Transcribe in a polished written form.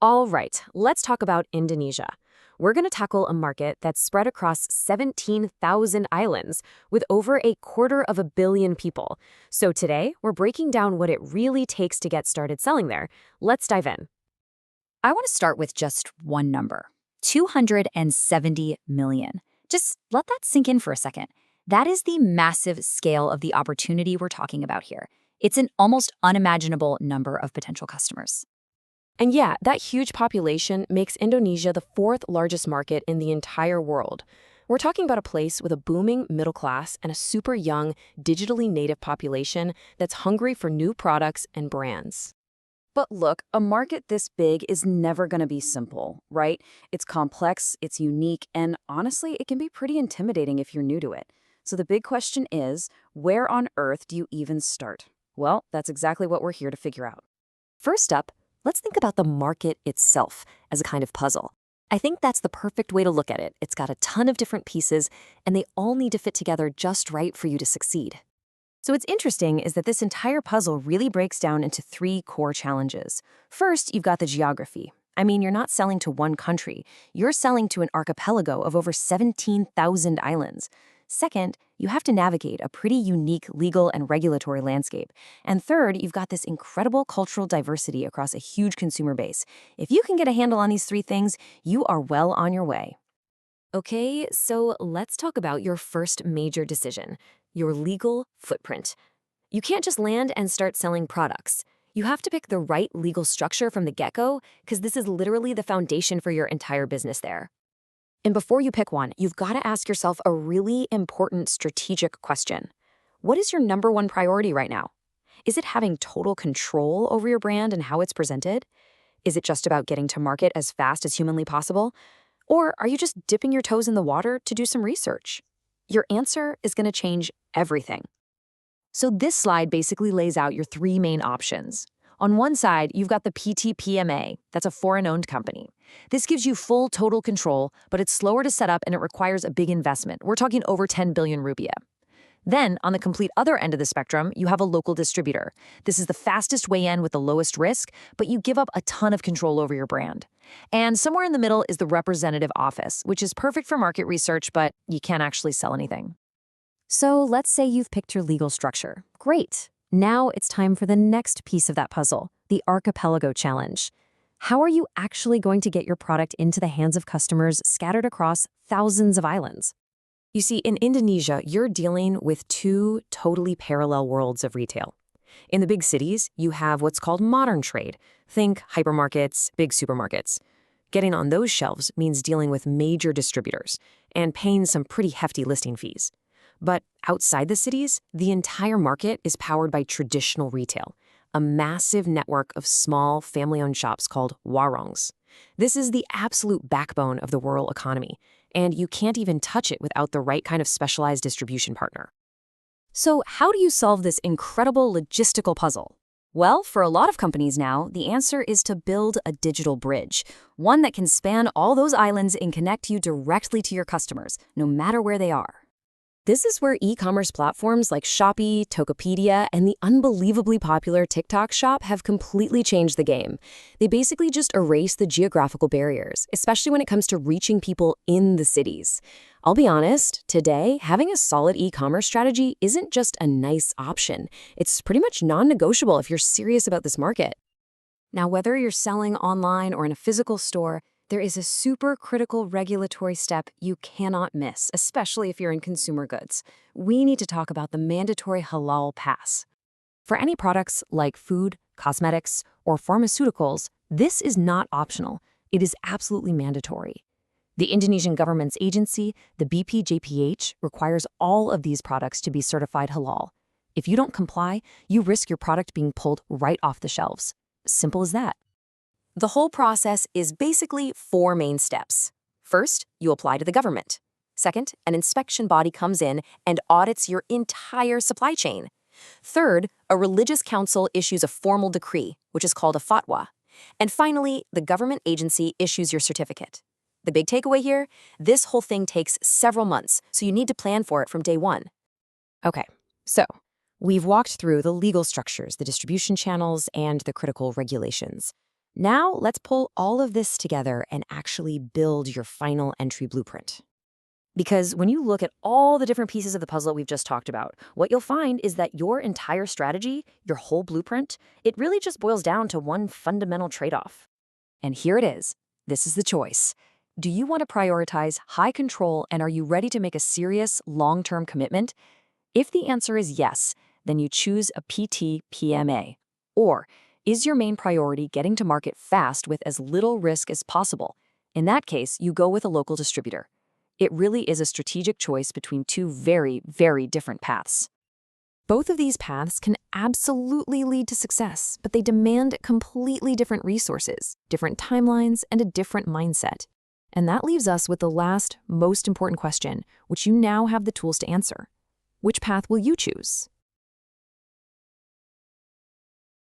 All right, let's talk about Indonesia. We're going to tackle a market that's spread across 17,000 islands with over 250 million people. So today, we're breaking down what it really takes to get started selling there. Let's dive in. I want to start with just one number, 270 million. Just let that sink in for a second. That is the massive scale of the opportunity we're talking about here. It's an almost unimaginable number of potential customers. And yeah, that huge population makes Indonesia the fourth largest market in the entire world. We're talking about a place with a booming middle class and a super young, digitally native population that's hungry for new products and brands. But look, a market this big is never going to be simple, right? It's complex, it's unique, and honestly, it can be pretty intimidating if you're new to it. So the big question is, where on earth do you even start? Well, that's exactly what we're here to figure out. First up, let's think about the market itself as a kind of puzzle. I think that's the perfect way to look at it. It's got a ton of different pieces, and they all need to fit together just right for you to succeed. So what's interesting is that this entire puzzle really breaks down into three core challenges. First, you've got the geography. I mean, you're not selling to one country. You're selling to an archipelago of over 17,000 islands. Second, you have to navigate a pretty unique legal and regulatory landscape. And third, you've got this incredible cultural diversity across a huge consumer base. If you can get a handle on these three things, you are well on your way. Okay, so let's talk about your first major decision, your legal footprint. You can't just land and start selling products. You have to pick the right legal structure from the get-go, because this is literally the foundation for your entire business there. And before you pick one, you've got to ask yourself a really important strategic question. What is your number one priority right now? Is it having total control over your brand and how it's presented? Is it just about getting to market as fast as humanly possible? Or are you just dipping your toes in the water to do some research? Your answer is going to change everything. So this slide basically lays out your three main options. On one side, you've got the PTPMA, that's a foreign-owned company. This gives you full total control, but it's slower to set up and it requires a big investment. We're talking over 10 billion rupiah. Then, on the complete other end of the spectrum, you have a local distributor. This is the fastest way in with the lowest risk, but you give up a ton of control over your brand. And somewhere in the middle is the representative office, which is perfect for market research, but you can't actually sell anything. So let's say you've picked your legal structure. Great. Now it's time for the next piece of that puzzle, the archipelago challenge. How are you actually going to get your product into the hands of customers scattered across thousands of islands? You see, in Indonesia, you're dealing with two totally parallel worlds of retail. In the big cities, you have what's called modern trade. Think hypermarkets, big supermarkets. Getting on those shelves means dealing with major distributors and paying some pretty hefty listing fees. But outside the cities, the entire market is powered by traditional retail, a massive network of small family-owned shops called warongs. This is the absolute backbone of the rural economy, and you can't even touch it without the right kind of specialized distribution partner. So how do you solve this incredible logistical puzzle? Well, for a lot of companies now, the answer is to build a digital bridge, one that can span all those islands and connect you directly to your customers, no matter where they are. This is where e-commerce platforms like Shopee, Tokopedia, and the unbelievably popular TikTok shop have completely changed the game. They basically just erase the geographical barriers, especially when it comes to reaching people in the cities. I'll be honest, today, having a solid e-commerce strategy isn't just a nice option. It's pretty much non-negotiable if you're serious about this market. Now, whether you're selling online or in a physical store, there is a super critical regulatory step you cannot miss, especially if you're in consumer goods. We need to talk about the mandatory Halal pass. For any products like food, cosmetics, or pharmaceuticals, this is not optional. It is absolutely mandatory. The Indonesian government's agency, the BPJPH, requires all of these products to be certified halal. If you don't comply, you risk your product being pulled right off the shelves. Simple as that. The whole process is basically four main steps. First, you apply to the government. Second, an inspection body comes in and audits your entire supply chain. Third, a religious council issues a formal decree, which is called a fatwa. And finally, the government agency issues your certificate. The big takeaway here, this whole thing takes several months, so you need to plan for it from day one. Okay, so we've walked through the legal structures, the distribution channels, and the critical regulations. Now, let's pull all of this together and actually build your final entry blueprint. Because when you look at all the different pieces of the puzzle we've just talked about, what you'll find is that your entire strategy, your whole blueprint, it really just boils down to one fundamental trade-off. And here it is. This is the choice. Do you want to prioritize high control, and are you ready to make a serious, long-term commitment? If the answer is yes, then you choose a PT/PMA. Or is your main priority getting to market fast with as little risk as possible? In that case, you go with a local distributor. It really is a strategic choice between two very, very different paths. Both of these paths can absolutely lead to success, but they demand completely different resources, different timelines, and a different mindset. And that leaves us with the last, most important question, which you now have the tools to answer. Which path will you choose?